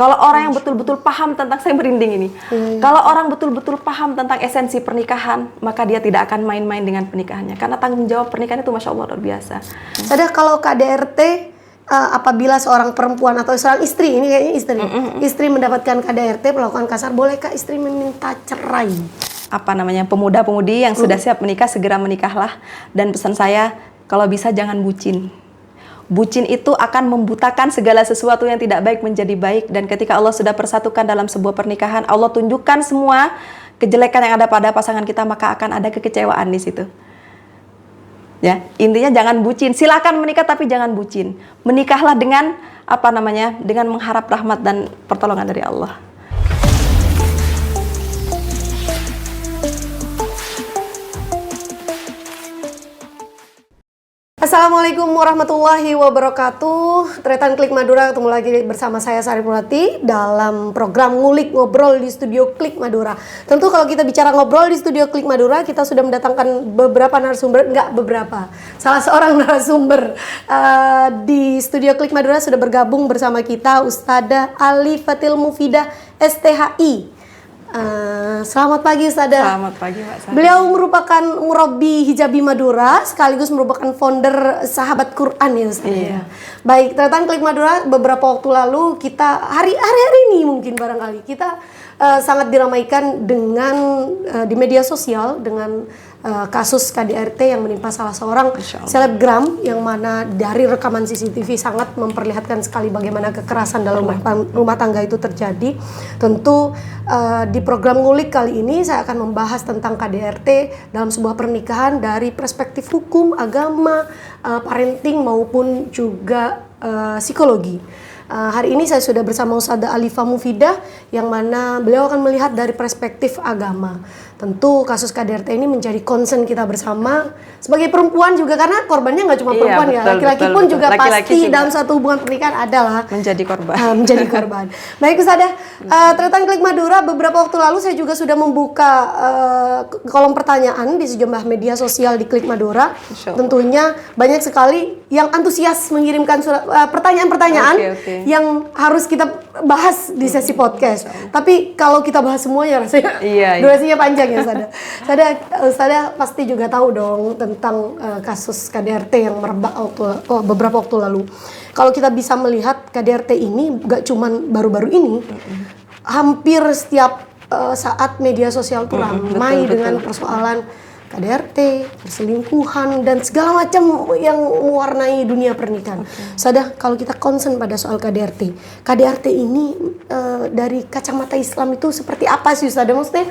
Kalau orang yang betul-betul paham tentang, saya merinding ini. Kalau orang betul-betul paham tentang esensi pernikahan, maka dia tidak akan main-main dengan pernikahannya. Karena tanggung jawab pernikahan itu Masya Allah luar biasa. Sadar kalau KDRT apabila seorang perempuan atau seorang istri, ini kayaknya istri mendapatkan KDRT perlakuan kasar, bolehkah istri meminta cerai? Pemuda-pemudi yang sudah siap menikah, segera menikahlah. Dan pesan saya, kalau bisa jangan bucin. Bucin itu akan membutakan segala sesuatu yang tidak baik menjadi baik. Dan ketika Allah sudah persatukan dalam sebuah pernikahan, Allah tunjukkan semua kejelekan yang ada pada pasangan kita, maka akan ada kekecewaan di situ. Ya, intinya jangan bucin. Silakan menikah tapi jangan bucin. Menikahlah dengan dengan mengharap rahmat dan pertolongan dari Allah. Assalamualaikum warahmatullahi wabarakatuh. Tretan Klik Madura, ketemu lagi bersama saya Sari Purwati dalam program Ngulik Ngobrol di Studio Klik Madura. Tentu kalau kita bicara ngobrol di Studio Klik Madura, kita sudah mendatangkan beberapa narasumber, salah seorang narasumber di Studio Klik Madura sudah bergabung bersama kita, Ustadzah Alifatil Mufidah STHI. Selamat pagi Ustadzah. Selamat pagi Mbak Sari. Beliau merupakan murabbi hijabi Madura, sekaligus merupakan founder Sahabat Quran ya Ustadzah. Iya. Baik, Tretan Klik Madura, beberapa waktu lalu kita hari ini mungkin barangkali kita sangat diramaikan dengan di media sosial dengan kasus KDRT yang menimpa salah seorang selebgram, yang mana dari rekaman CCTV sangat memperlihatkan sekali bagaimana kekerasan dalam rumah tangga itu terjadi. Tentu di program Ngulik kali ini saya akan membahas tentang KDRT dalam sebuah pernikahan dari perspektif hukum, agama, parenting maupun juga psikologi. Hari ini saya sudah bersama Ustadzah Alifah Mufidah, yang mana beliau akan melihat dari perspektif agama. Tentu kasus KDRT ini menjadi concern kita bersama sebagai perempuan juga, karena korbannya nggak cuma perempuan, ya, laki-laki pun juga pasti dalam satu hubungan pernikahan adalah menjadi korban. Menjadi korban. Baik Ustadzah, Tretan Klik Madura, beberapa waktu lalu saya juga sudah membuka kolom pertanyaan di sejumlah media sosial di Klik Madura. Tentunya banyak sekali yang antusias mengirimkan pertanyaan-pertanyaan yang harus kita bahas di sesi podcast. Tapi kalau kita bahas semuanya rasanya durasinya panjang ya Ustadzah pasti juga tahu dong tentang kasus KDRT yang merebak beberapa waktu lalu. Kalau kita bisa melihat KDRT ini gak cuman baru-baru ini, hampir setiap saat media sosial tuh ramai dengan persoalan KDRT, perselingkuhan, dan segala macam yang mewarnai dunia pernikahan. Ustadzah, kalau kita concern pada soal KDRT ini dari kacamata Islam itu seperti apa sih Ustadzah? Maksudnya,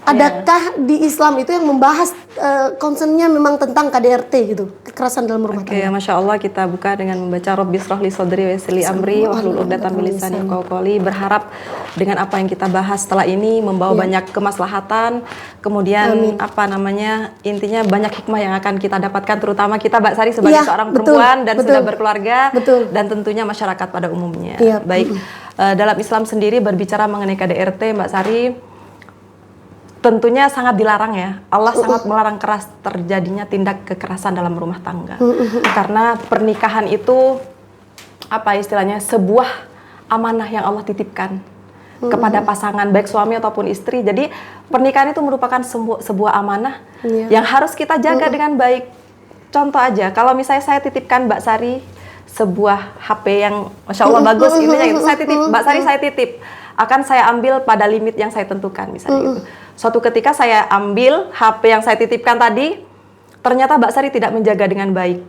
adakah di Islam itu yang membahas concernnya memang tentang KDRT gitu, kekerasan dalam rumah tangga? Masya Allah, kita buka dengan membaca Rabbi shrah li sadri wa yassir li amri wahlul 'uqdatam min lisani yafqahu qawli. Berharap dengan apa yang kita bahas setelah ini membawa banyak kemaslahatan, kemudian intinya banyak hikmah yang akan kita dapatkan, terutama kita Mbak Sari sebagai seorang perempuan dan sudah berkeluarga, dan tentunya masyarakat pada umumnya. Baik, dalam Islam sendiri berbicara mengenai KDRT Mbak Sari, tentunya sangat dilarang ya. Allah sangat melarang keras terjadinya tindak kekerasan dalam rumah tangga. Karena pernikahan itu sebuah amanah yang Allah titipkan kepada pasangan, baik suami ataupun istri. Jadi pernikahan itu merupakan sebuah amanah yang harus kita jaga dengan baik. Contoh aja, kalau misalnya saya titipkan Mbak Sari sebuah HP yang Masya Allah bagus, Mbak Sari saya titip, akan saya ambil pada limit yang saya tentukan misalnya gitu. Suatu ketika saya ambil HP yang saya titipkan tadi, ternyata Mbak Sari tidak menjaga dengan baik.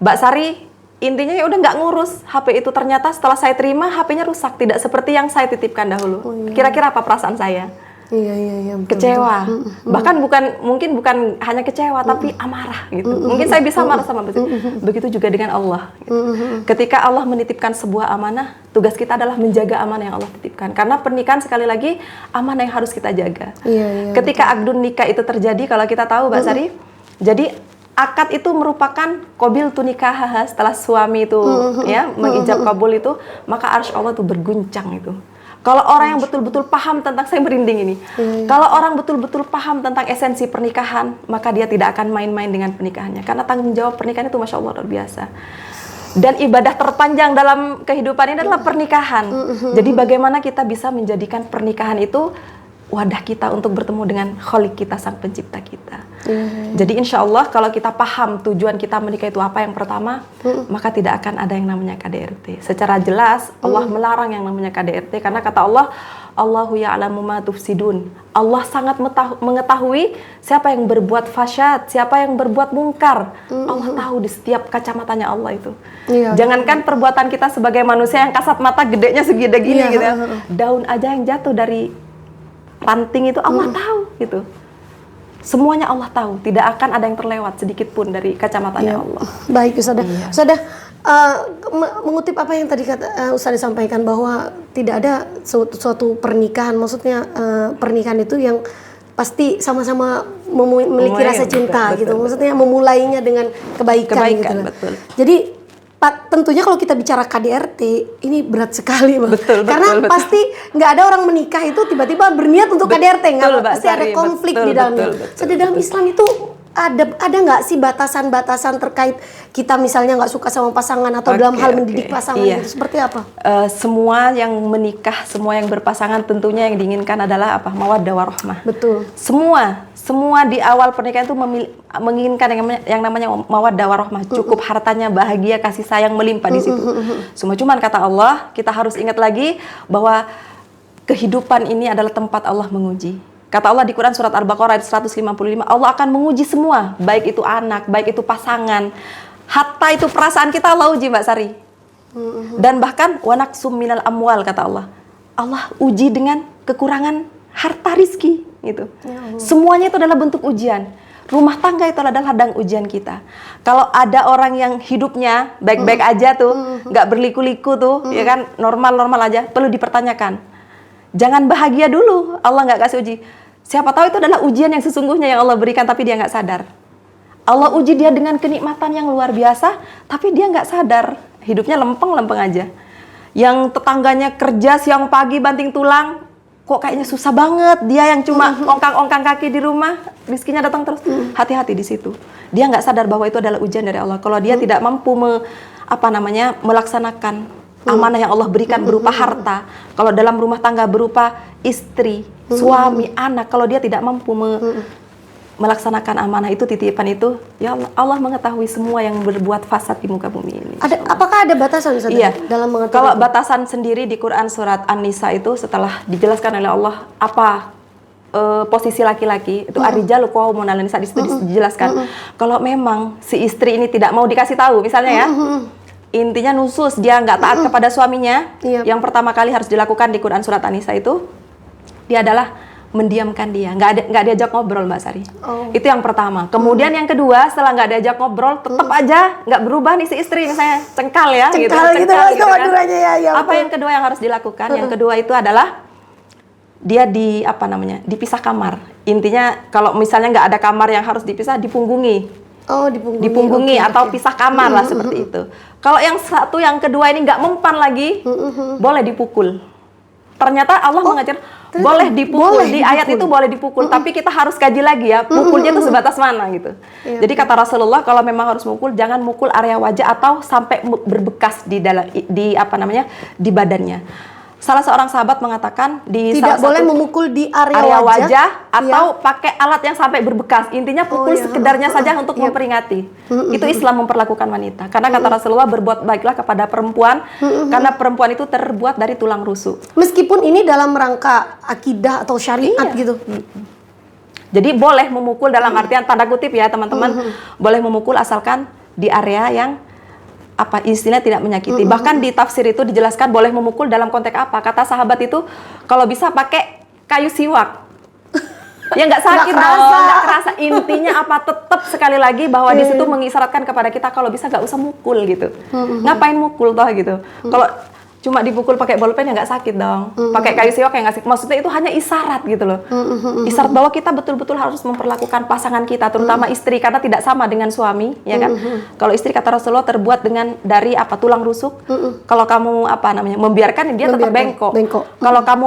Mbak Sari intinya ya udah nggak ngurus HP itu, ternyata setelah saya terima HP-nya rusak, tidak seperti yang saya titipkan dahulu. Kira-kira apa perasaan saya? Kecewa. Bahkan mungkin bukan hanya kecewa, tapi amarah gitu. Mungkin saya bisa marah sama begitu juga dengan Allah gitu. Ketika Allah menitipkan sebuah amanah, tugas kita adalah menjaga amanah yang Allah titipkan. Karena pernikahan sekali lagi amanah yang harus kita jaga. Ketika akdun nikah itu terjadi, kalau kita tahu Mbak Sari, jadi akad itu merupakan qabil tu nikah, setelah suami itu mengijab kabul itu, maka arsy Allah itu berguncang itu. Kalau orang yang betul-betul paham tentang, saya merinding ini. Kalau orang betul-betul paham tentang esensi pernikahan, maka dia tidak akan main-main dengan pernikahannya. Karena tanggung jawab pernikahan itu Masya Allah luar biasa. Dan ibadah terpanjang dalam kehidupan ini adalah pernikahan. Jadi bagaimana kita bisa menjadikan pernikahan itu wadah kita untuk bertemu dengan Khalik kita, sang pencipta kita. Jadi insya Allah kalau kita paham tujuan kita menikah itu apa, yang pertama, maka tidak akan ada yang namanya KDRT. Secara jelas Allah melarang yang namanya KDRT, karena kata Allah, Allahu ya'lamu ma tufsidun. Allah sangat mengetahui siapa yang berbuat fasyad, siapa yang berbuat mungkar. Allah tahu di setiap kacamatanya Allah itu. Jangankan perbuatan kita sebagai manusia yang kasat mata gedenya segede gini gitu ya. Daun aja yang jatuh dari ranting itu Allah tahu gitu. Semuanya Allah tahu, tidak akan ada yang terlewat sedikit pun dari kacamatanya Allah. Baik Ustadzah. Ustadzah, mengutip apa yang tadi Ustadzah sampaikan, bahwa tidak ada suatu pernikahan, maksudnya pernikahan itu yang pasti sama-sama memiliki rasa cinta gitu. Maksudnya memulainya dengan kebaikan gitu. Betul. Jadi tentunya kalau kita bicara KDRT ini berat sekali, Bang. Karena pasti nggak ada orang menikah itu tiba-tiba berniat untuk KDRT, pasti ada konflik di dalamnya. Di dalam Islam itu ada nggak sih batasan-batasan terkait kita misalnya nggak suka sama pasangan atau dalam hal mendidik pasangan gitu, seperti apa? Semua yang menikah, semua yang berpasangan tentunya yang diinginkan adalah apa? Mawaddah warahmah. Betul. Semua di awal pernikahan itu menginginkan yang namanya mawaddah warahmah. Cukup hartanya, bahagia, kasih sayang melimpah di situ. Cuman kata Allah, kita harus ingat lagi bahwa kehidupan ini adalah tempat Allah menguji. Kata Allah di Quran surat Al-Baqarah ayat 155, Allah akan menguji semua, baik itu anak, baik itu pasangan, hatta itu perasaan kita Allah uji, Mbak Sari. Dan bahkan wanaksum minal amwal, kata Allah. Allah uji dengan kekurangan harta rizki gitu. Semuanya itu adalah bentuk ujian. Rumah tangga itu adalah ladang ujian kita. Kalau ada orang yang hidupnya baik-baik aja tuh, nggak berliku-liku tuh, ya kan, normal-normal aja, perlu dipertanyakan. Jangan bahagia dulu, Allah nggak kasih uji. Siapa tahu itu adalah ujian yang sesungguhnya yang Allah berikan, tapi dia nggak sadar. Allah uji dia dengan kenikmatan yang luar biasa, tapi dia nggak sadar. Hidupnya lempeng-lempeng aja. Yang tetangganya kerja siang pagi banting tulang, kok kayaknya susah banget. Dia yang cuma ongkang-ongkang kaki di rumah, rizkinya datang terus. Hati-hati di situ. Dia nggak sadar bahwa itu adalah ujian dari Allah. Kalau dia tidak mampu melaksanakan amanah yang Allah berikan berupa harta, kalau dalam rumah tangga berupa istri, suami, anak, kalau dia tidak mampu melaksanakan amanah itu, titipan itu, ya Allah mengetahui semua yang berbuat fasad di muka bumi ini. Apakah ada batasan dalam mengatur? Kalau batasan sendiri di Quran surat An-Nisa itu setelah dijelaskan oleh Allah apa posisi laki-laki itu ar-rijalu qawwamun 'alan nisa, di situ dijelaskan kalau memang si istri ini tidak mau dikasih tahu, misalnya ya. Intinya nusus, dia nggak taat kepada suaminya. Yang pertama kali harus dilakukan di Quran surat An-Nisa itu, dia adalah mendiamkan dia, nggak diajak ngobrol, Mbak Sari. Itu yang pertama. Kemudian yang kedua, setelah nggak diajak ngobrol, tetap aja nggak berubah nih si istri, misalnya cengkal ya, cengkal gitu kan. Apa yang kedua yang harus dilakukan? Yang kedua itu adalah dia dipisah kamar. Intinya kalau misalnya nggak ada kamar yang harus dipisah, dipunggungi. Dipunggungi atau pisah kamar lah, seperti itu. Kalau yang kedua ini nggak mempan lagi, boleh dipukul. Ternyata Allah mengajar boleh dipukul, di ayat itu boleh dipukul, tapi kita harus kaji lagi ya, pukulnya itu sebatas mana gitu. Jadi kata Rasulullah, kalau memang harus mukul, jangan mukul area wajah atau sampai berbekas di di badannya. Salah seorang sahabat mengatakan tidak boleh memukul di area wajah atau pakai alat yang sampai berbekas. Intinya pukul sekedarnya saja untuk memperingati. Itu Islam memperlakukan wanita. Karena kata Rasulullah, berbuat baiklah kepada perempuan, karena perempuan itu terbuat dari tulang rusuk. Meskipun ini dalam rangka akidah atau syariat gitu. Jadi boleh memukul dalam artian tanda kutip ya teman-teman, boleh memukul asalkan di area yang istilahnya tidak menyakiti. Bahkan di tafsir itu dijelaskan boleh memukul dalam konteks apa. Kata sahabat itu kalau bisa pakai kayu siwak. Ya nggak sakit dong, nggak kerasa. Intinya apa? Tetap sekali lagi bahwa di situ mengisyaratkan kepada kita kalau bisa nggak usah mukul gitu. Ngapain mukul toh gitu. Kalau cuma dipukul pakai bolpen ya nggak sakit dong. Pakai kayu siwak ya nggak sakit. Maksudnya itu hanya isyarat gitu loh. Isyarat bahwa kita betul-betul harus memperlakukan pasangan kita, terutama istri, karena tidak sama dengan suami, ya kan? Kalau istri kata Rasulullah terbuat dari tulang rusuk. Kalau kamu membiarkan dia tetap bengkok. Kalau kamu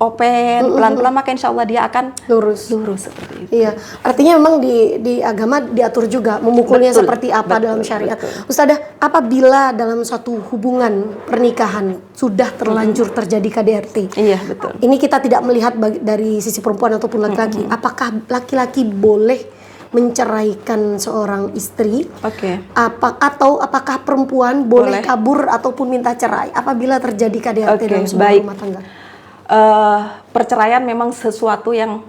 open pelan-pelan, maka insya Allah dia akan lurus seperti itu. Iya, artinya memang di agama diatur juga memukulnya seperti apa dalam syariat. Ustadzah, apabila dalam suatu hubungan pernikahan sudah terlanjur terjadi KDRT. Iya, betul. Ini kita tidak melihat dari sisi perempuan ataupun laki-laki. Apakah laki-laki boleh menceraikan seorang istri? Apakah perempuan boleh kabur ataupun minta cerai apabila terjadi KDRT dalam sebuah rumah tangga? Perceraian memang sesuatu yang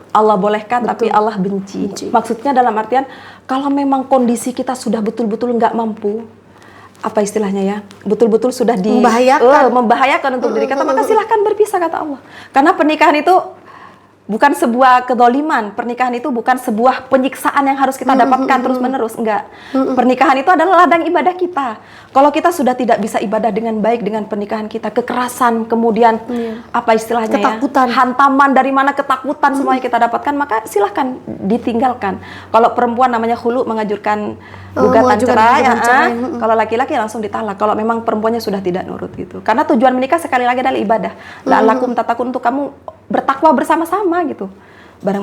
Allah bolehkan, tapi Allah benci. Maksudnya dalam artian kalau memang kondisi kita sudah betul-betul nggak mampu, apa istilahnya ya, betul-betul sudah membahayakan untuk diri kita, maka silahkan berpisah kata Allah. Karena pernikahan itu bukan sebuah kedoliman, pernikahan itu bukan sebuah penyiksaan yang harus kita dapatkan terus-menerus, enggak. Pernikahan itu adalah ladang ibadah kita. Kalau kita sudah tidak bisa ibadah dengan baik dengan pernikahan kita, kekerasan, kemudian apa istilahnya ketakutan, hantaman dari mana ketakutan semuanya kita dapatkan, maka silahkan ditinggalkan. Kalau perempuan namanya khulu, mengajukan gugatan cerai, kalau laki-laki langsung ditalak. Kalau memang perempuannya sudah tidak nurut gitu. Karena tujuan menikah sekali lagi adalah ibadah. La'allakum tattaqun, untuk kamu bertakwa bersama-sama gitu.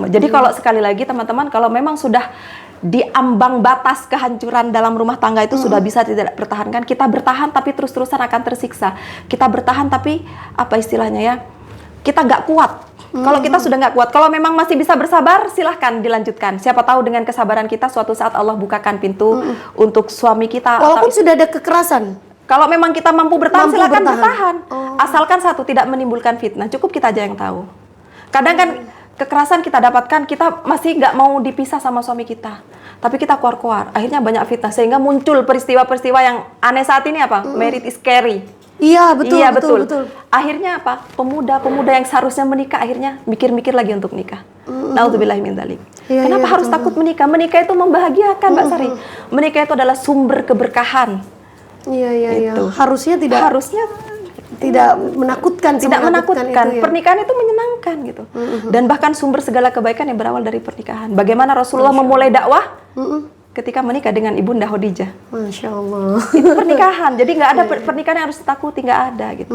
Jadi kalau sekali lagi teman-teman, kalau memang sudah di ambang batas kehancuran dalam rumah tangga itu sudah bisa tidak pertahankan, kita bertahan tapi terus-terusan akan tersiksa. Kita bertahan tapi apa istilahnya ya, kita nggak kuat. Kalau kita sudah nggak kuat, kalau memang masih bisa bersabar, silahkan dilanjutkan. Siapa tahu dengan kesabaran kita suatu saat Allah bukakan pintu untuk suami kita. Walaupun sudah ada kekerasan. Kalau memang kita mampu bertahan, silahkan bertahan. Asalkan satu, tidak menimbulkan fitnah. Cukup kita aja yang tahu. Kadang kan kekerasan kita dapatkan, kita masih nggak mau dipisah sama suami kita, tapi kita kuar-kuar, akhirnya banyak fitnah, sehingga muncul peristiwa-peristiwa yang aneh saat ini married is scary. Iya, betul. Akhirnya pemuda-pemuda yang seharusnya menikah akhirnya mikir-mikir lagi untuk nikah. Naudzubillahi min dzalik. Kenapa harus takut menikah? Menikah itu membahagiakan, Mbak Sari. Menikah itu adalah sumber keberkahan. Iya. Harusnya tidak menakutkan. Tidak menakutkan. Pernikahan itu menyenangkan gitu. Dan bahkan sumber segala kebaikan yang berawal dari pernikahan. Bagaimana Rasulullah memulai dakwah? Ketika menikah dengan Ibunda Khadijah. Masya Allah. Itu pernikahan. Jadi nggak ada pernikahan yang harus ditakuti, nggak ada gitu.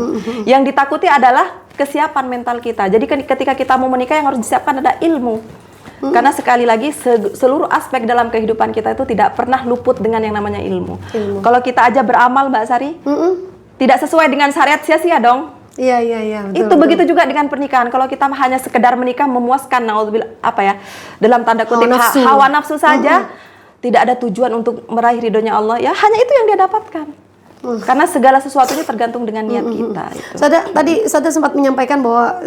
Yang ditakuti adalah kesiapan mental kita. Jadi ketika kita mau menikah, yang harus disiapkan ada ilmu. Karena sekali lagi seluruh aspek dalam kehidupan kita itu tidak pernah luput dengan yang namanya ilmu. Kalau kita aja beramal, Mbak Sari, tidak sesuai dengan syariat, sia-sia dong. Iya. Itu begitu juga dengan pernikahan. Kalau kita hanya sekedar menikah memuaskan dalam tanda kutip hawa nafsu saja, tidak ada tujuan untuk meraih ridhonya Allah, ya hanya itu yang dia dapatkan. Karena segala sesuatunya tergantung dengan niat kita. Tadi Sada sempat menyampaikan bahwa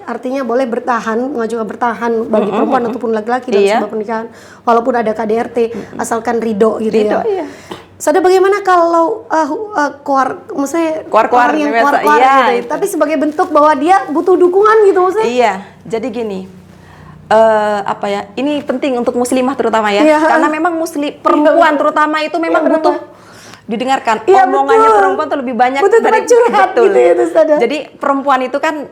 artinya boleh mengajukan bertahan bagi perempuan ataupun laki-laki dalam sebuah pernikahan, walaupun ada KDRT, asalkan ridho gitu ya. Iya. Sada, bagaimana kalau kuar gitu, tapi sebagai bentuk bahwa dia butuh dukungan gitu maksudnya? Iya, jadi gini. Ini penting untuk muslimah terutama ya. Karena memang perempuan terutama itu memang butuh didengarkan. Omongannya perempuan tuh lebih banyak dari curhat gitu ya, Jadi perempuan itu kan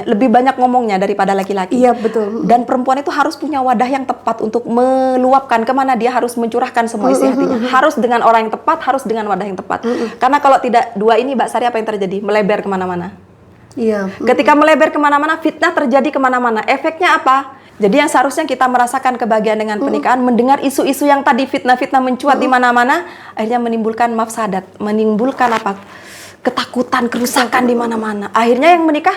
lebih banyak ngomongnya daripada laki-laki. Iya, betul. Dan perempuan itu harus punya wadah yang tepat untuk meluapkan kemana dia harus mencurahkan semua isi hatinya. Harus dengan orang yang tepat, harus dengan wadah yang tepat. Karena kalau tidak dua ini, Mbak Sari, apa yang terjadi? Melebar kemana-mana. Iya. Ketika melebar kemana-mana, fitnah terjadi kemana-mana. Efeknya apa? Jadi yang seharusnya kita merasakan kebahagiaan dengan pernikahan, mendengar isu-isu yang tadi fitnah-fitnah mencuat di mana-mana, akhirnya menimbulkan mafsadat, menimbulkan ketakutan, kerusakan di mana-mana. Akhirnya yang menikah,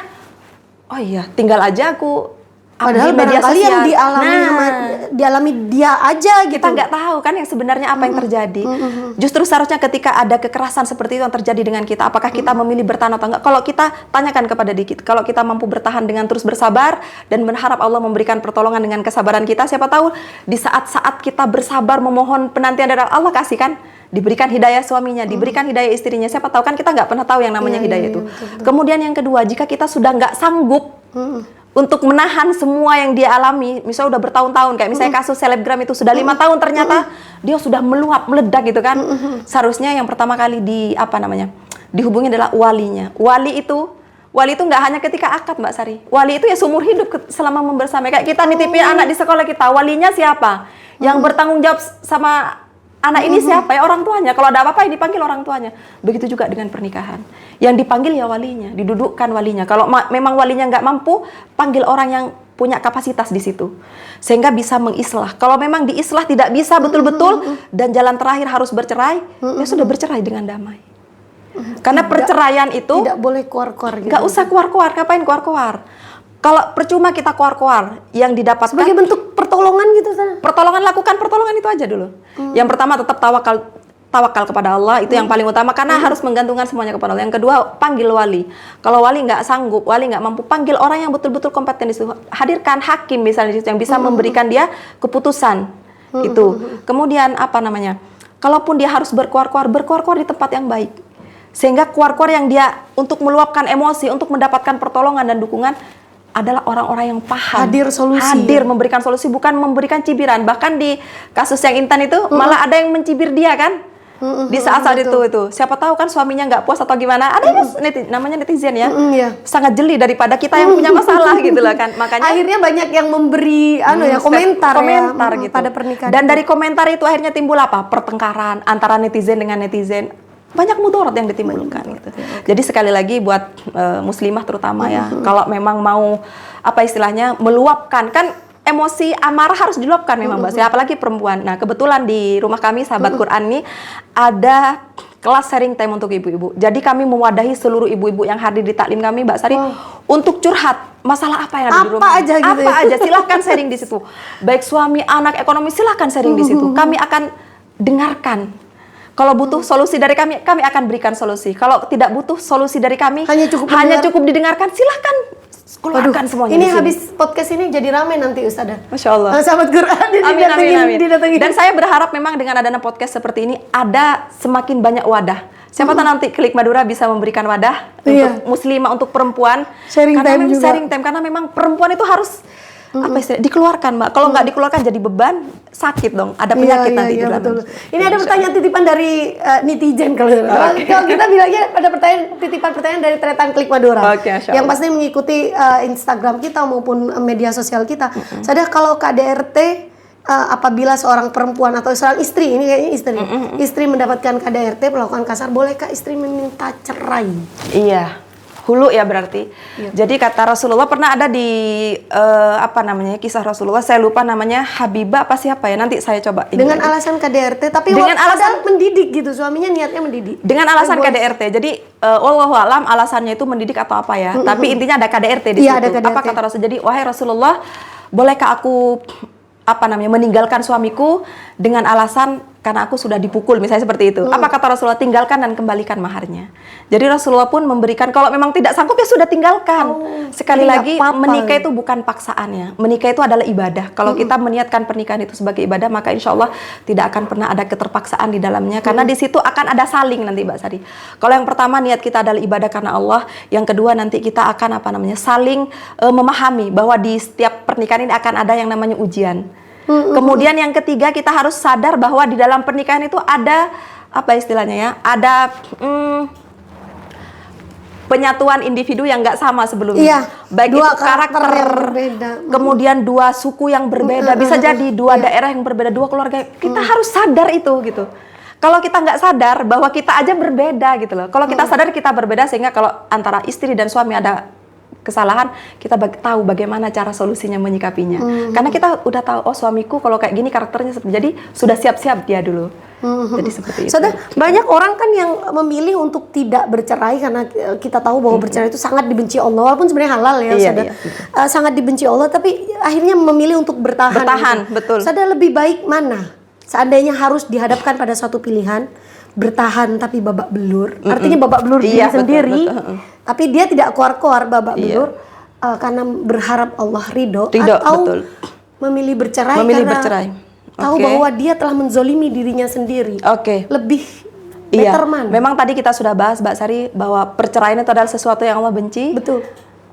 tinggal aja aku. Padahal barangkali yang dialami dia aja gitu. Kita nggak tahu kan yang sebenarnya apa yang terjadi. Justru seharusnya ketika ada kekerasan seperti itu yang terjadi dengan kita, apakah kita memilih bertahan atau enggak? Kalau kita tanyakan kepada diri kita, kalau kita mampu bertahan dengan terus bersabar dan berharap Allah memberikan pertolongan dengan kesabaran kita, siapa tahu di saat-saat kita bersabar memohon penantian dari Allah, kasih kan, diberikan hidayah suaminya, diberikan hidayah istrinya. Siapa tahu kan, kita nggak pernah tahu yang namanya hidayah itu. Betul. Kemudian yang kedua, jika kita sudah nggak sanggup untuk menahan semua yang dia alami, misalnya udah bertahun-tahun, kayak misalnya kasus selebgram itu sudah 5 tahun, ternyata dia sudah meluap, meledak gitu kan. Seharusnya yang pertama kali dihubungi adalah walinya. Wali itu nggak hanya ketika akad, Mbak Sari. Wali itu ya seumur hidup selama membersamai. Kayak kita nitipin anak di sekolah kita, walinya siapa? Yang bertanggung jawab sama anak ini siapa? Ya orang tuanya. Kalau ada apa-apa yang dipanggil orang tuanya. Begitu juga dengan pernikahan. Yang dipanggil ya walinya, didudukkan walinya. Kalau memang walinya nggak mampu, panggil orang yang punya kapasitas di situ. Sehingga bisa mengislah. Kalau memang diislah tidak bisa betul-betul dan jalan terakhir harus bercerai, ya sudah bercerai dengan damai. Karena perceraian itu tidak boleh keluar-keluar gitu. Nggak usah keluar-keluar, ngapain keluar-keluar? Kalau percuma kita keluar-keluar, yang didapatkan sebagai bentuk pertolongan gitu sana. Pertolongan, lakukan pertolongan itu aja dulu. Yang pertama tetap tawakal kepada Allah, itu yang paling utama karena harus menggantungkan semuanya kepada Allah. Yang kedua, panggil wali. Kalau wali nggak sanggup, wali nggak mampu, panggil orang yang betul-betul kompeten di situ. Hadirkan hakim misalnya di situ yang bisa memberikan dia keputusan. Itu. Kemudian kalaupun dia harus berkuar-kuar di tempat yang baik. Sehingga kuar-kuar yang dia untuk meluapkan emosi, untuk mendapatkan pertolongan dan dukungan adalah orang-orang yang paham. Hadir memberikan solusi, bukan memberikan cibiran. Bahkan di kasus yang Intan itu malah ada yang mencibir dia kan. Di saat-saat itu. Siapa tahu kan suaminya nggak puas atau gimana. Ada yang namanya netizen ya. Sangat jeli daripada kita yang punya masalah gitu loh kan. Makanya akhirnya banyak yang memberi komentar gitu. Pada pernikahan. Dan dari komentar itu akhirnya timbul apa? Pertengkaran antara netizen dengan netizen. Banyak mudarat yang ditimbulkan gitu. Jadi sekali lagi buat muslimah terutama ya, kalau memang mau meluapkan, kan emosi amarah harus diluapkan memang Mbak. Apalagi perempuan. Nah, kebetulan di rumah kami Sahabat Quran ini ada kelas sharing time untuk ibu-ibu. Jadi kami mewadahi seluruh ibu-ibu yang hadir di taklim kami Mbak Sari untuk curhat masalah apa yang ada di rumah. Apa aja silahkan sharing di situ. Baik suami, anak, ekonomi silahkan sharing di situ. Kami akan dengarkan. Kalau butuh solusi dari kami akan berikan solusi. Kalau tidak butuh solusi dari kami, hanya cukup didengarkan, silahkan keluarkan semuanya. Ini habis podcast ini jadi ramai nanti Ustazah. Masya Allah. Sahabat Quran Amin. Dan saya berharap memang dengan adanya podcast seperti ini ada semakin banyak wadah. Siapa tahu nanti Klik Madura bisa memberikan wadah untuk muslimah, untuk perempuan. Sharing time karena memang perempuan itu harus dikeluarkan Mbak. Kalau nggak dikeluarkan jadi beban, sakit dong. Ada penyakit nanti di dalam. Ini ada pertanyaan titipan dari netizen kalau kita bilangnya ada titipan pertanyaan dari Tretan Klik Madura. Yang pasti mengikuti Instagram kita maupun media sosial kita. Sadar kalau KDRT apabila seorang perempuan atau seorang istri, ini kayaknya istri mendapatkan KDRT melakukan kasar, bolehkah istri meminta cerai? Iya. Hulu ya berarti. Jadi kata Rasulullah pernah ada di kisah Rasulullah, saya lupa namanya, Habibah apa siapa ya, nanti saya coba. Dengan alasan KDRT, tapi dengan alasan mendidik gitu, suaminya niatnya mendidik. Dengan alasan KDRT. Jadi wallahu alam alasannya itu mendidik atau apa ya. Tapi intinya ada KDRT di situ. Apa kata Rasul? Jadi wahai Rasulullah, bolehkah aku meninggalkan suamiku dengan alasan karena aku sudah dipukul, misalnya seperti itu. Apa kata Rasulullah? Tinggalkan dan kembalikan maharnya. Jadi Rasulullah pun memberikan, kalau memang tidak sanggup ya sudah tinggalkan. Sekali lagi, menikah itu bukan paksaannya. Menikah itu adalah ibadah. Kalau kita meniatkan pernikahan itu sebagai ibadah, maka insya Allah tidak akan pernah ada keterpaksaan di dalamnya. Karena di situ akan ada saling nanti Mbak Sari. Kalau yang pertama niat kita adalah ibadah karena Allah. Yang kedua nanti kita akan saling memahami bahwa di setiap pernikahan ini akan ada yang namanya ujian. Kemudian yang ketiga kita harus sadar bahwa di dalam pernikahan itu ada ada penyatuan individu yang nggak sama sebelumnya. Baik itu karakter yang berbeda, kemudian dua suku yang berbeda, bisa jadi dua daerah yang berbeda, dua keluarga. Kita harus sadar itu gitu. Kalau kita nggak sadar bahwa kita aja berbeda gitu loh. Kalau kita sadar kita berbeda, sehingga kalau antara istri dan suami ada kesalahan, kita tahu bagaimana cara solusinya menyikapinya. Karena kita udah tahu, oh suamiku kalau kayak gini karakternya seperti, jadi sudah siap-siap dia dulu. Jadi seperti itu. Banyak orang kan yang memilih untuk tidak bercerai karena kita tahu bahwa bercerai itu sangat dibenci Allah, walaupun sebenarnya halal ya, sangat dibenci Allah, tapi akhirnya memilih untuk bertahan. Betul. Lebih baik mana? Seandainya harus dihadapkan pada suatu pilihan, bertahan tapi babak belur, artinya babak belur diri sendiri, tapi dia tidak keluar babak belur karena berharap Allah ridho, atau memilih bercerai karena tahu bahwa dia telah menzolimi dirinya sendiri. Lebih better mana? Memang tadi kita sudah bahas Mbak Sari bahwa perceraian itu adalah sesuatu yang Allah benci. Betul.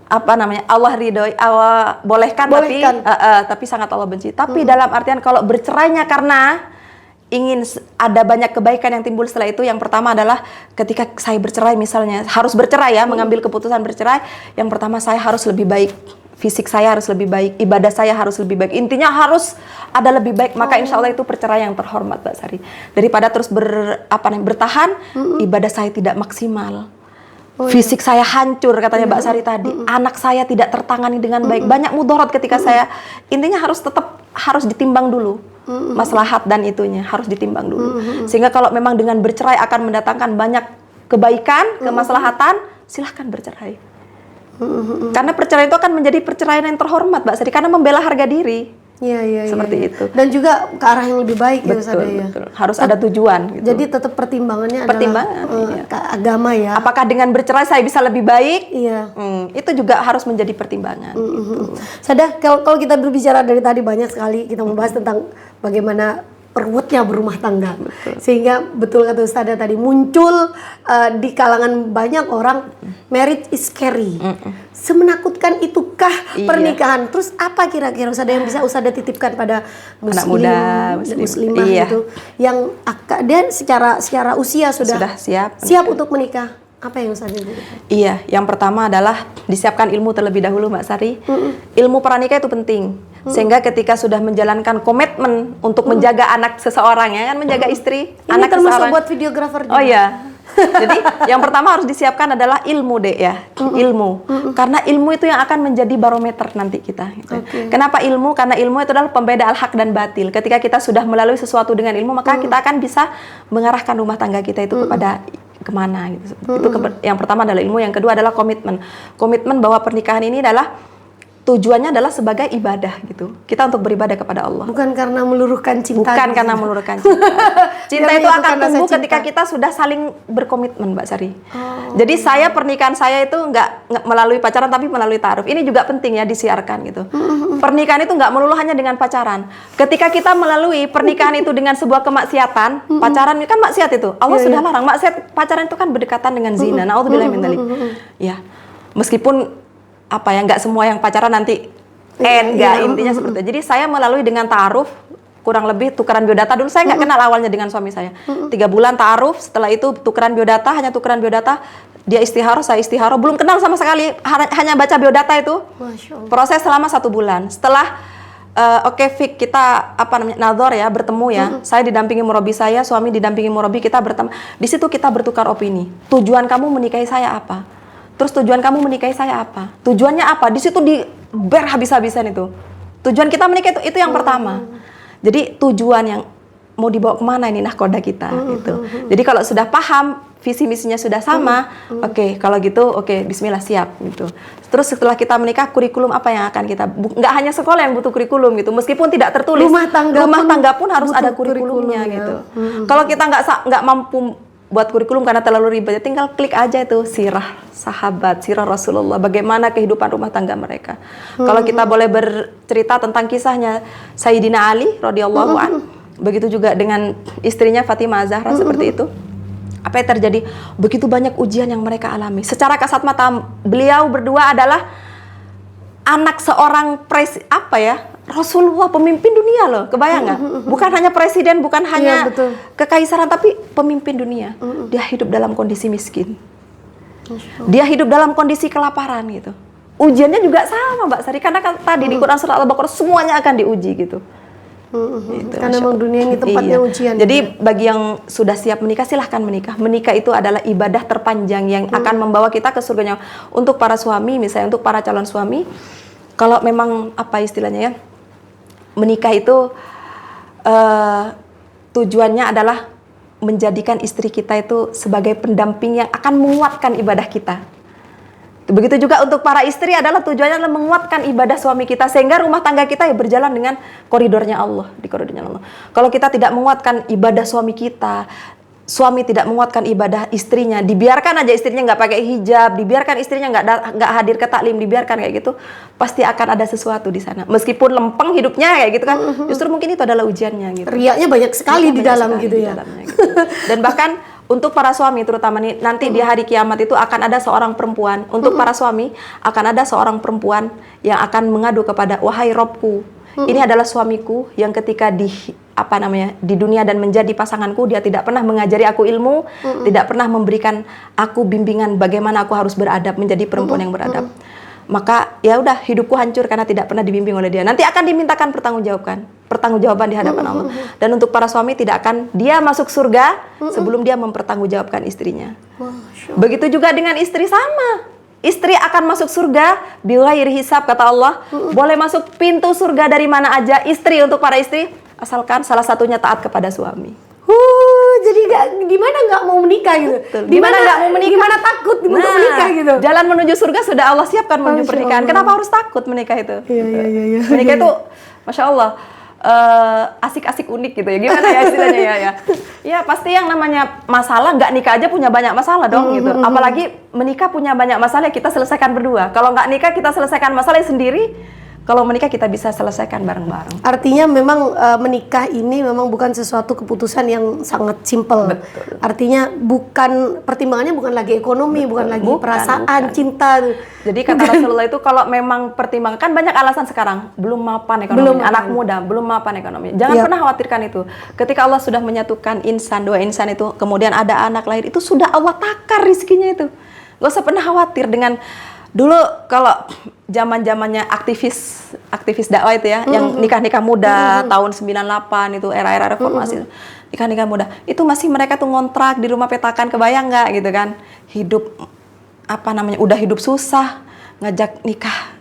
Allah ridhoi, Allah bolehkan. Tapi sangat Allah benci. Tapi dalam artian kalau bercerainya karena ingin ada banyak kebaikan yang timbul setelah itu, yang pertama adalah ketika saya bercerai misalnya, harus bercerai ya, mengambil keputusan bercerai, yang pertama saya harus lebih baik, fisik saya harus lebih baik, ibadah saya harus lebih baik, intinya harus ada lebih baik, maka insya Allah itu perceraian yang terhormat Mbak Sari. Daripada terus bertahan, ibadah saya tidak maksimal, fisik saya hancur katanya Mbak Sari tadi, anak saya tidak tertangani dengan baik, banyak mudarat ketika saya, intinya harus ditimbang dulu. Maslahat dan itunya harus ditimbang dulu. Sehingga kalau memang dengan bercerai akan mendatangkan banyak kebaikan, kemaslahatan, silahkan bercerai. Karena perceraian itu akan menjadi perceraian yang terhormat, Mbak Sari, karena membela harga diri. Seperti itu. Dan juga ke arah yang lebih baik ya Ustaz ya. Betul. Harus ada tujuan gitu. Jadi tetap pertimbangannya adalah agama ya. Apakah dengan bercerai saya bisa lebih baik? Itu juga harus menjadi pertimbangan. Sadah, kalau kita berbicara dari tadi banyak sekali kita membahas tentang bagaimana ruwetnya berumah tangga. Sehingga betul kata Ustazah tadi muncul di kalangan banyak orang, marriage is scary. Semenakutkan itukah pernikahan? Terus apa kira-kira Ustazah yang bisa Ustazah titipkan pada muslimah gitu yang dia secara usia sudah siap untuk menikah? Apa yang Ustazah titipkan? Iya, yang pertama adalah disiapkan ilmu terlebih dahulu Mbak Sari. Ilmu pranikah itu penting. Sehingga ketika sudah menjalankan komitmen untuk menjaga anak seseorang ya kan, menjaga istri, ini anak termasuk seseorang. Buat videografer juga. Oh iya. Jadi yang pertama harus disiapkan adalah ilmu ilmu. Karena ilmu itu yang akan menjadi barometer nanti kita. Gitu. Kenapa ilmu? Karena ilmu itu adalah pembeda al-haq dan batil. Ketika kita sudah melalui sesuatu dengan ilmu, maka kita akan bisa mengarahkan rumah tangga kita itu kepada kemana gitu. Itu yang pertama adalah ilmu, yang kedua adalah komitmen. Komitmen bahwa pernikahan ini adalah tujuannya adalah sebagai ibadah gitu. Kita untuk beribadah kepada Allah. Bukan karena meluruhkan cinta. Bukan karena meluruhkan cinta. Cinta itu akan tumbuh ketika kita sudah saling berkomitmen, Mbak Sari. Jadi pernikahan saya itu nggak melalui pacaran tapi melalui ta'aruf. Ini juga penting ya disiarkan gitu. Pernikahan itu nggak melulu hanya dengan pacaran. Ketika kita melalui pernikahan itu dengan sebuah kemaksiatan, pacaran itu kan maksiat itu. Allah sudah larang. Maksiat pacaran itu kan berdekatan dengan zina. Na'udzubillah min dzalik. Ya. Meskipun nggak semua yang pacaran nanti intinya seperti itu. Jadi saya melalui dengan ta'aruf, kurang lebih tukeran biodata dulu. Saya nggak kenal awalnya dengan suami saya. 3 bulan ta'aruf, setelah itu tukeran biodata, hanya tukeran biodata. Dia istiharoh, saya istiharoh, belum kenal sama sekali, hanya baca biodata itu. Proses selama 1 bulan. Setelah fik kita nazar ya, bertemu ya. Saya didampingi murabi saya, suami didampingi murabi, kita bertemu. Di situ kita bertukar opini. Tujuan kamu menikahi saya apa? Terus tujuan kamu menikahi saya apa? Tujuannya apa? Di situ diber habis-habisan itu. Tujuan kita menikah itu yang pertama. Jadi tujuan yang mau dibawa kemana ini nahkoda kita gitu. Jadi kalau sudah paham, visi misinya sudah sama, kalau gitu bismillah siap gitu. Terus setelah kita menikah, kurikulum apa yang akan kita, nggak hanya sekolah yang butuh kurikulum gitu, meskipun tidak tertulis, rumah tangga pun harus ada kurikulumnya gitu. Kalau kita nggak mampu buat kurikulum karena terlalu ribet, tinggal klik aja itu sirah sahabat, sirah Rasulullah, bagaimana kehidupan rumah tangga mereka. Kalau kita boleh bercerita tentang kisahnya Sayyidina Ali radhiyallahu anhu, begitu juga dengan istrinya Fatimah Zahra seperti itu. Apa yang terjadi? Begitu banyak ujian yang mereka alami. Secara kasat mata beliau berdua adalah anak seorang Rasulullah, pemimpin dunia loh, kebayang nggak? Bukan hanya presiden, bukan hanya kekaisaran, tapi pemimpin dunia. Dia hidup dalam kondisi miskin. Dia hidup dalam kondisi kelaparan gitu. Ujiannya juga sama Mbak Sari, karena kan tadi di Quran Surah Al-Baqarah semuanya akan diuji gitu. Gitu, karena memang dunia ini tempatnya ujian. Jadi bagi yang sudah siap menikah, silahkan menikah. Menikah itu adalah ibadah terpanjang yang akan membawa kita ke surganya. Untuk para suami, misalnya untuk para calon suami, kalau memang istilahnya ya, menikah itu tujuannya adalah menjadikan istri kita itu sebagai pendamping yang akan menguatkan ibadah kita. Begitu juga untuk para istri adalah tujuannya adalah menguatkan ibadah suami kita sehingga rumah tangga kita berjalan dengan koridornya Allah, di koridornya Allah. Kalau kita tidak menguatkan ibadah suami kita, suami tidak menguatkan ibadah istrinya, dibiarkan aja istrinya nggak pakai hijab, dibiarkan istrinya nggak hadir ke taklim, dibiarkan kayak gitu, pasti akan ada sesuatu di sana. Meskipun lempeng hidupnya kayak gitu kan, justru mungkin itu adalah ujiannya gitu. Riaknya banyak sekali di dalam gitu ya. Dan bahkan Untuk para suami terutama nih, nanti di hari kiamat itu akan ada seorang perempuan. Untuk para suami akan ada seorang perempuan yang akan mengadu kepada, wahai Robku, ini adalah suamiku yang ketika di dunia dan menjadi pasanganku, dia tidak pernah mengajari aku ilmu, tidak pernah memberikan aku bimbingan bagaimana aku harus beradab, menjadi perempuan yang beradab. Maka ya udah, hidupku hancur karena tidak pernah dibimbing oleh dia. Nanti akan dimintakan pertanggungjawaban di hadapan Allah. Dan untuk para suami tidak akan dia masuk surga sebelum dia mempertanggungjawabkan istrinya. Begitu juga dengan istri, sama. Istri akan masuk surga bighairi hisab, kata Allah. Boleh masuk pintu surga dari mana aja istri, untuk para istri, asalkan salah satunya taat kepada suami. Jadi gimana nggak mau menikah gitu? Gimana nggak mau menikah? Gimana takut untuk menikah gitu? Jalan menuju surga sudah Allah siapkan menuju pernikahan. Kenapa harus takut menikah itu? Iya. Menikah itu, Masya Allah, asik-asik unik gitu ya. Gimana ya istilahnya ya? Ya pasti yang namanya masalah, nggak nikah aja punya banyak masalah dong gitu. Apalagi menikah punya banyak masalah, kita selesaikan berdua. Kalau nggak nikah kita selesaikan masalah sendiri. Kalau menikah kita bisa selesaikan bareng-bareng. Artinya memang menikah ini memang bukan sesuatu keputusan yang sangat simpel. Betul. Artinya pertimbangannya bukan lagi ekonomi, bukan lagi perasaan, cinta. Jadi kata Rasulullah itu, kalau memang pertimbangan, kan banyak alasan sekarang, belum mapan ekonomi, anak muda, belum mapan ekonomi. Jangan pernah khawatirkan itu. Ketika Allah sudah menyatukan dua insan itu, kemudian ada anak lahir, itu sudah Allah takar rizkinya itu. Gak usah pernah khawatir dengan. Dulu kalau zaman-zamannya aktivis dakwah itu ya, yang nikah-nikah muda tahun 98 itu, era-era reformasi, nikah-nikah muda, itu masih mereka tuh ngontrak di rumah petakan, kebayang nggak gitu kan? Hidup udah hidup susah, ngajak nikah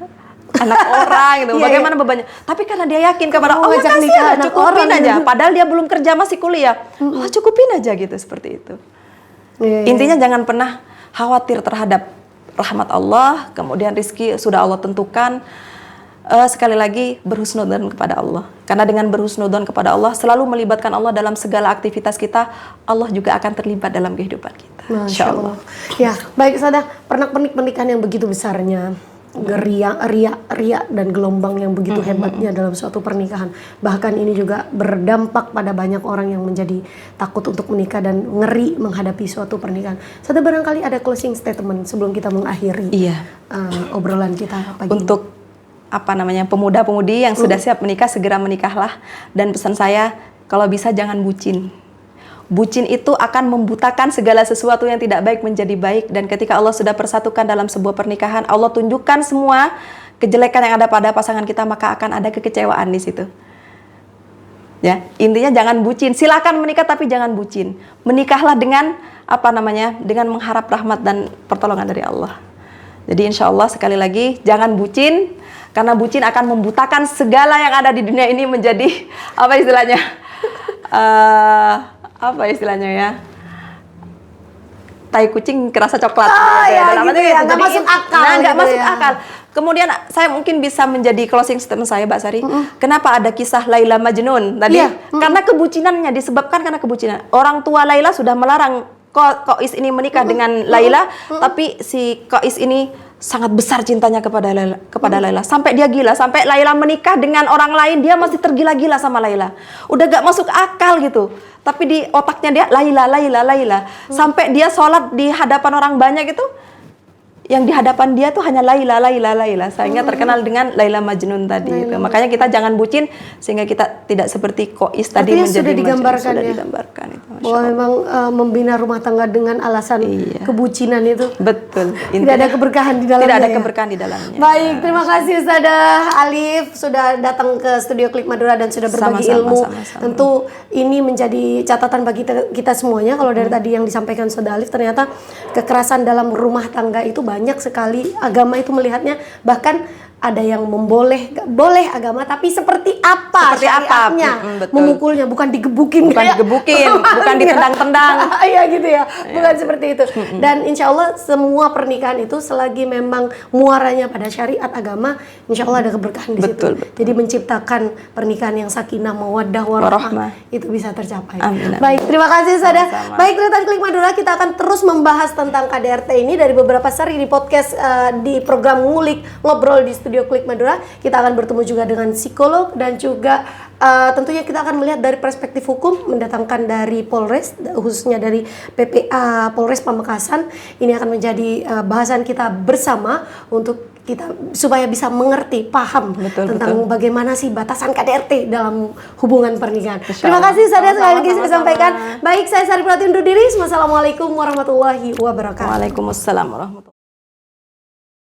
anak orang gitu. Bagaimana bebannya? Tapi karena dia yakin kepada Allah, kasih aja, cukupin aja. Padahal dia belum kerja, masih kuliah. Allah cukupin aja gitu, seperti itu. Intinya jangan pernah khawatir terhadap rahmat Allah, kemudian rizki sudah Allah tentukan. Sekali lagi, berhusnudzon kepada Allah. Karena dengan berhusnudzon kepada Allah, selalu melibatkan Allah dalam segala aktivitas kita, Allah juga akan terlibat dalam kehidupan kita. Masya Allah. Ya, baik Sadah, pernak-pernik pernikahan yang begitu besarnya, riak dan gelombang yang begitu hebatnya dalam suatu pernikahan. Bahkan ini juga berdampak pada banyak orang yang menjadi takut untuk menikah dan ngeri menghadapi suatu pernikahan. Sadah, barangkali ada closing statement sebelum kita mengakhiri obrolan kita pagi untuk ini. Pemuda-pemudi yang sudah siap menikah, segera menikahlah. Dan pesan saya, kalau bisa jangan bucin. Bucin itu akan membutakan segala sesuatu yang tidak baik menjadi baik. Dan ketika Allah sudah persatukan dalam sebuah pernikahan, Allah tunjukkan semua kejelekan yang ada pada pasangan kita, maka akan ada kekecewaan di situ. Ya, intinya jangan bucin. Silakan menikah tapi jangan bucin. Menikahlah dengan dengan mengharap rahmat dan pertolongan dari Allah. Jadi insya Allah, sekali lagi, jangan bucin, karena bucin akan membutakan segala yang ada di dunia ini menjadi tai kucing kerasa coklat. Nggak masuk akal. Nggak masuk akal. Kemudian saya mungkin bisa menjadi closing statement saya, Mbak Sari. Kenapa ada kisah Laila Majnun tadi? Karena kebucinannya, disebabkan karena kebucinan. Orang tua Laila sudah melarang Kois ini menikah dengan Laila, tapi si Kois ini sangat besar cintanya kepada Laila, sampai dia gila, sampai Laila menikah dengan orang lain, dia masih tergila-gila sama Laila. Udah gak masuk akal gitu. Tapi di otaknya dia Laila. Sampai dia sholat di hadapan orang banyak itu, yang di hadapan dia tuh hanya Laila. Sehingga terkenal dengan Laila Majnun tadi. Gitu. Makanya kita jangan bucin sehingga kita tidak seperti Kois tadi menjadi sudah digambarkan sudah ya. digambarkan itu. Bahwa memang membina rumah tangga dengan alasan kebucinan itu. Betul. Tidak ada keberkahan di dalamnya. Tidak ada keberkahan di dalamnya. Baik, terima kasih Ustazah Alif sudah datang ke studio Klik Madura dan sudah berbagi ilmu. Tentu ini menjadi catatan bagi kita semuanya. Kalau dari tadi yang disampaikan Ustazah Alif, ternyata kekerasan dalam rumah tangga itu banyak sekali. Agama itu melihatnya, bahkan ada yang boleh agama, tapi seperti apa syariatnya memukulnya, bukan digebukin, bukan ditendang-tendang. Iya gitu ya, bukan seperti itu. Dan insya Allah semua pernikahan itu selagi memang muaranya pada syariat agama, insya Allah ada keberkahan di situ. Jadi menciptakan pernikahan yang sakinah, mawaddah, warahmah itu bisa tercapai. Amin. Baik, terima kasih Sadah. Baik, Retan Klik Madura, kita akan terus membahas tentang KDRT ini dari beberapa seri di podcast di program Ngulik Ngobrol di Studio Klik Madura. Kita akan bertemu juga dengan psikolog dan juga tentunya kita akan melihat dari perspektif hukum, mendatangkan dari Polres, khususnya dari PPA Polres Pamekasan. Ini akan menjadi bahasan kita bersama untuk kita supaya bisa mengerti, paham tentang bagaimana sih batasan KDRT dalam hubungan pernikahan. Terima kasih Ustazah sekali lagi saya sampaikan. Baik, saya Sari Pratiwi undur diri. Wassalamualaikum warahmatullahi wabarakatuh. Waalaikumsalam warahmatullahi wabarakatuh.